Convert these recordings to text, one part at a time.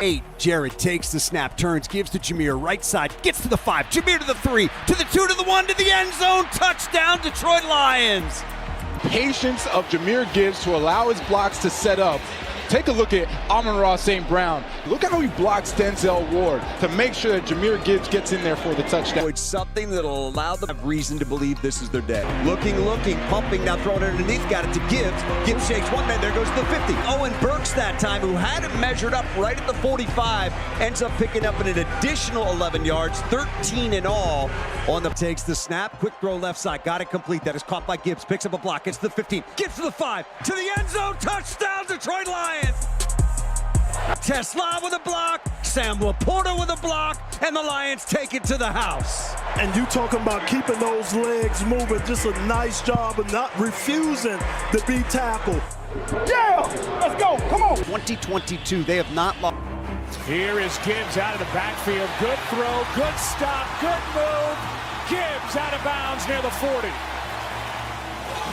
8. Jared takes the snap, turns, gives to Jahmyr, right side, gets to the 5. Jahmyr to the 3, to the 2, to the 1, to the end zone. Touchdown, Detroit Lions. Patience of Jahmyr Gibbs to allow his blocks to set up. Take a look at Amon-Ra St. Brown. Look at how he blocks Denzel Ward to make sure that Jahmyr Gibbs gets in there for the touchdown. It's something that'll allow them to have reason to believe this is their day. Looking, pumping, now throwing it underneath, got it to Gibbs. Gibbs shakes one man, there goes the 50. Owen Burks that time, who had it measured up right at the 45, ends up picking up an additional 11 yards, 13 in all. On the takes the snap, quick throw left side, got it complete. That is caught by Gibbs, picks up a block, gets to the 15, gets to the 5, to the end zone, touchdown, Detroit Lions. Tesla with a block, Sam Laporta with a block, and the Lions take it to the house. And you talking about keeping those legs moving, just a nice job of not refusing to be tackled. Yeah, let's go, come on. 2022, they have not lost. Here is Gibbs out of the backfield. Good throw, good stop, good move. Gibbs out of bounds near the 40.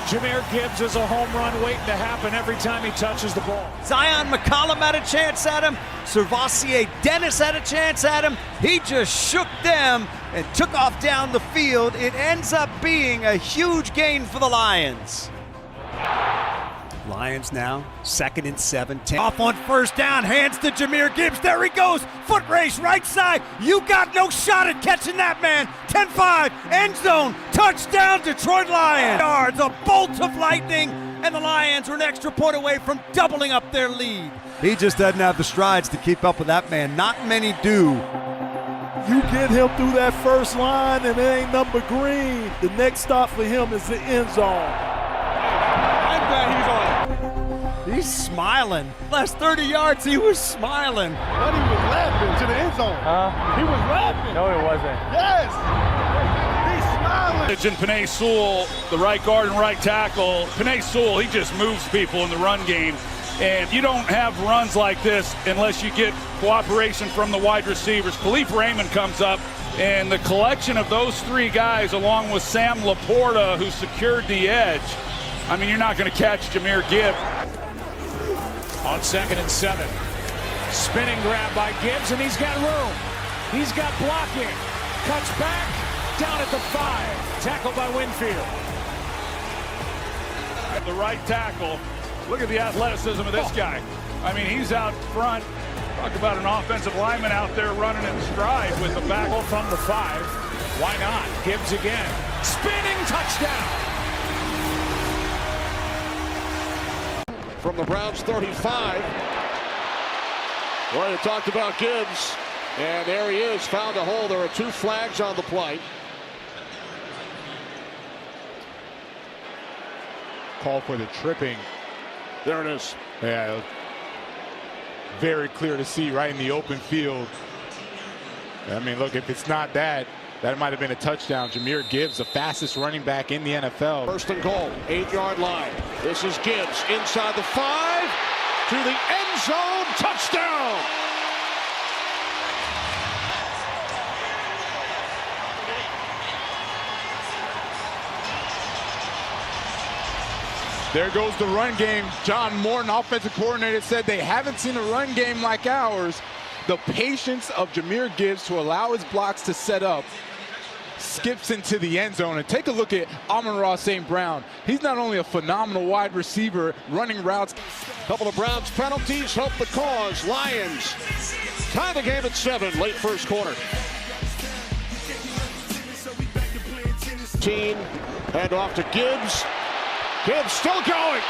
Jahmyr Gibbs is a home run waiting to happen every time he touches the ball. Zion McCollum had a chance at him. Servassier Dennis had a chance at him. He just shook them and took off down the field. It ends up being a huge gain for the Lions. Lions now, 2nd and 7. Off on first down, hands to Jahmyr Gibbs. There he goes. Foot race, right side. You got no shot at catching that man. 10-5, end zone, touchdown, Detroit Lions. Yards, a bolt of lightning, and the Lions were an extra point away from doubling up their lead. He just doesn't have the strides to keep up with that man. Not many do. You get him through that first line, and it ain't number green. The next stop for him is the end zone. He's smiling. Last 30 yards, he was smiling. But he was laughing to the end zone. He was laughing. No, he wasn't. Yes. He's smiling. And Penei Sewell, the right guard and right tackle. Penei Sewell, he just moves people in the run game. And you don't have runs like this unless you get cooperation from the wide receivers. Khalif Raymond comes up, and the collection of those 3 guys, along with Sam Laporta, who secured the edge, I mean, you're not going to catch Jahmyr Gibbs. On 2nd and 7. Spinning grab by Gibbs, and he's got room. He's got blocking. Cuts back, down at the 5. Tackled by Winfield. At the right tackle. Look at the athleticism of this guy. I mean, he's out front. Talk about an offensive lineman out there running in stride with the back. From the 5. Why not? Gibbs again. Spinning touchdown. From the Browns 35. Well, you talked about Gibbs, and there he is, found a hole. There are 2 flags on the play. Call for the tripping. There it is. Yeah, very clear to see right in the open field. I mean, look, if it's not that might have been a touchdown. Jahmyr Gibbs, the fastest running back in the NFL. 1st and goal, 8-yard line. This is Gibbs inside the 5 to the end zone, touchdown. There goes the run game. John Morton, offensive coordinator, said they haven't seen a run game like ours. The patience of Jahmyr Gibbs to allow his blocks to set up. Skips into the end zone, and take a look at Amon-Ra St. Brown. He's not only a phenomenal wide receiver running routes. Couple of Browns penalties help the cause. Lions tie the game at 7, late first quarter. Hand off to Gibbs. Gibbs still going.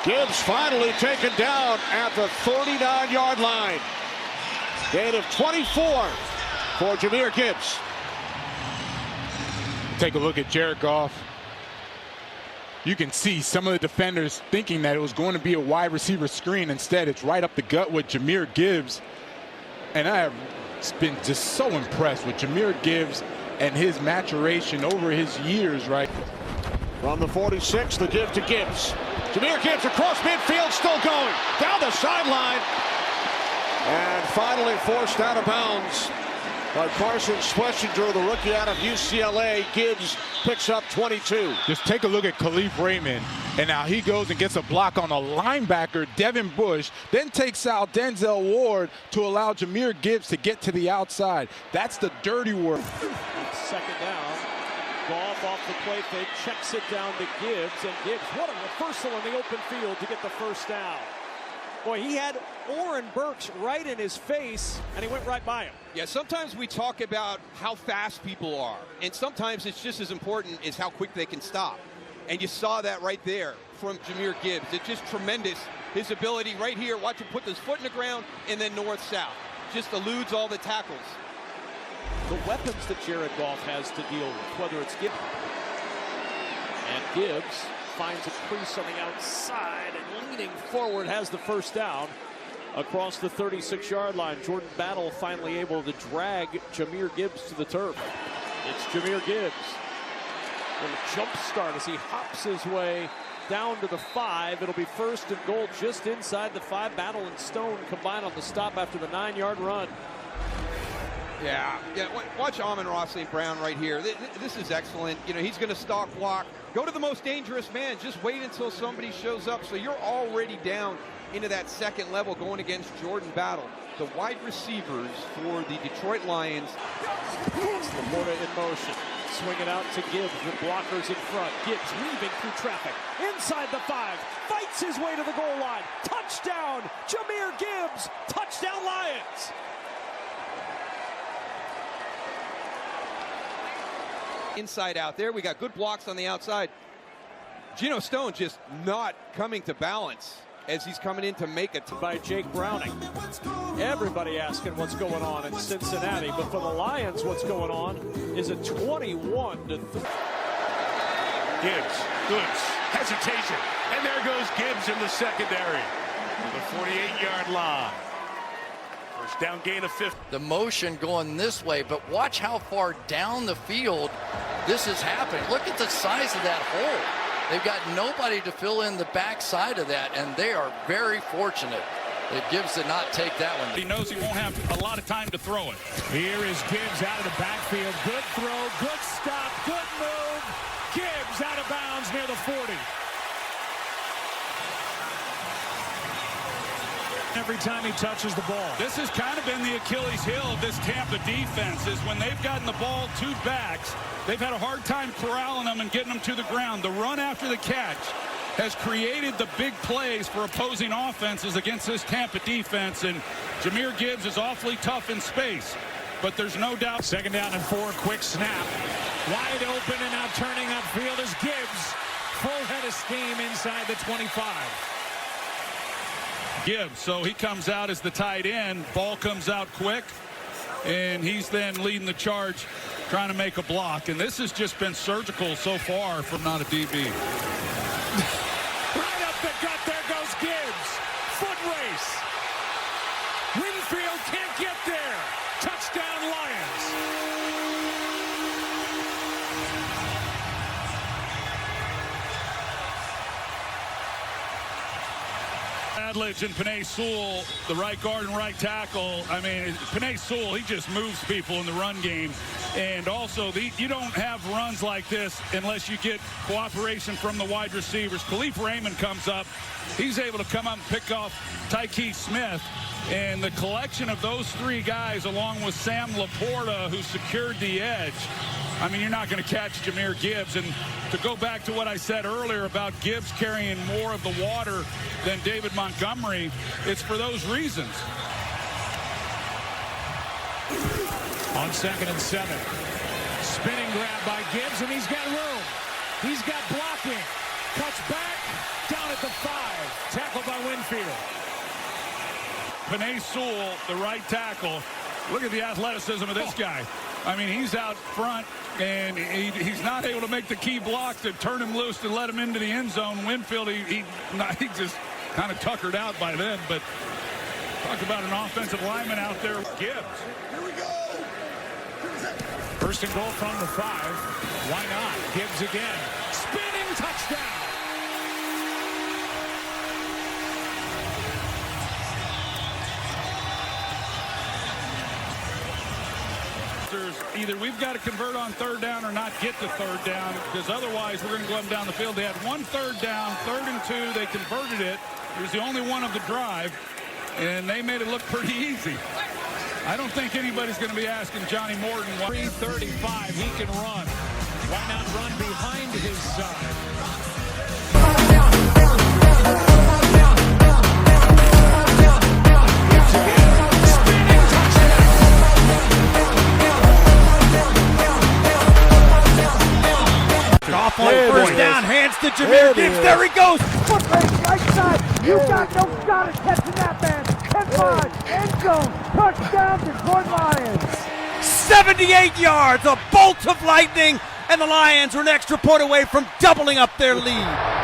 Gibbs finally taken down at the 39-yard line. Gain of 24 for Jahmyr Gibbs. Take a look at Jared Goff. You can see some of the defenders thinking that it was going to be a wide receiver screen. Instead, it's right up the gut with Jahmyr Gibbs. And I have been just so impressed with Jahmyr Gibbs and his maturation over his years, right? From the 46, the give to Gibbs. Jahmyr Gibbs across midfield, still going. Down the sideline. And finally forced out of bounds By Carson Schlesinger, the rookie out of UCLA. Gibbs picks up 22. Just take a look at Khalif Raymond, and now he goes and gets a block on a linebacker, Devin Bush, then takes out Denzel Ward to allow Jahmyr Gibbs to get to the outside. That's the dirty work. Second down. Goff off the play fake, checks it down to Gibbs, and Gibbs, what a reversal in the open field to get the first down. Boy, he had Oren Burks right in his face, and he went right by him. Yeah, sometimes we talk about how fast people are, and sometimes it's just as important as how quick they can stop. And you saw that right there from Jahmyr Gibbs. It's just tremendous. His ability right here, watch him put his foot in the ground, and then north-south. Just eludes all the tackles. The weapons that Jared Goff has to deal with, whether it's Gibbs. And Gibbs finds a crease on the outside and leaning forward has the first down across the 36-yard line. Jordan Battle finally able to drag Jahmyr Gibbs to the turf. It's Jahmyr Gibbs. Little jump start as he hops his way down to the 5. It'll be first and goal just inside the 5. Battle and Stone combine on the stop after the 9-yard run. Yeah. Watch Amon-Ra St. Brown right here. This is excellent. You know, he's going to stalk block. Go to the most dangerous man. Just wait until somebody shows up. So you're already down into that second level going against Jordan Battle. The wide receivers for the Detroit Lions. It's Laporta in motion. Swing it out to Gibbs with blockers in front. Gibbs weaving through traffic. Inside the 5. Fights his way to the goal line. Touchdown, Jahmyr Gibbs. Touchdown, Lions. Inside out there. We got good blocks on the outside. Geno Stone just not coming to balance as he's coming in to make it. By Jake Browning. Everybody asking what's going on in Cincinnati, but for the Lions, what's going on is a 21-3. Gibbs, Goods, hesitation, and there goes Gibbs in the secondary. The 48-yard line. First down gain of 50. The motion going this way, but watch how far down the field this is happening. Look at the size of that hole. They've got nobody to fill in the backside of that, and they are very fortunate that Gibbs did not take that one. He knows he won't have a lot of time to throw it. Here is Gibbs out of the backfield. Good throw, good stop, good move. Gibbs out of bounds near the 40. Every time he touches the ball. This has kind of been the Achilles heel of this Tampa defense, is when they've gotten the ball to backs, they've had a hard time corralling them and getting them to the ground. The run after the catch has created the big plays for opposing offenses against this Tampa defense, and Jahmyr Gibbs is awfully tough in space, but there's no doubt. Second down and 4, quick snap. Wide open and now turning upfield is Gibbs. Full head of steam inside the 25. Gibbs, so he comes out as the tight end. Ball comes out quick, and he's then leading the charge, trying to make a block. And this has just been surgical so far from not a DB. Right up the gut, there goes Gibbs. Foot race. Winfield can't get there. Touchdown, Lions. Adledge and Penei Sewell, the right guard and right tackle. I mean, Penei Sewell, he just moves people in the run game. And also, you don't have runs like this unless you get cooperation from the wide receivers. Khalif Raymond comes up. He's able to come up and pick off Tyke Smith. And the collection of those 3 guys, along with Sam Laporta, who secured the edge, I mean, you're not going to catch Jahmyr Gibbs. And to go back to what I said earlier about Gibbs carrying more of the water than David Montgomery, it's for those reasons. On 2nd and 7. Spinning grab by Gibbs, and he's got room. He's got blocking. Cuts back, down at the 5. Tackled by Winfield. Penei Sewell, the right tackle. Look at the athleticism of this guy. I mean, he's out front, and he's not able to make the key block to turn him loose to let him into the end zone. Winfield, he just kind of tuckered out by then. But talk about an offensive lineman out there. Gibbs. Here we go. First and goal from the 5. Why not? Gibbs again. Spinning touchdown. either we've got to convert on third down or not get to third down, because otherwise we're going to go up and down the field. They had 1 third down, 3rd and 2. They converted it. It was the only one of the drive, and they made it look pretty easy. I don't think anybody's going to be asking Johnny Morton. 3:35, he can run. Why not run behind his side? Off on first down, hands to Jahmyr Gibbs. There he goes. Foot race, right side. You got no shot at catching that man. 10-5, end zone, touchdown, Detroit Lions. 78 yards, a bolt of lightning, and the Lions are an extra point away from doubling up their lead.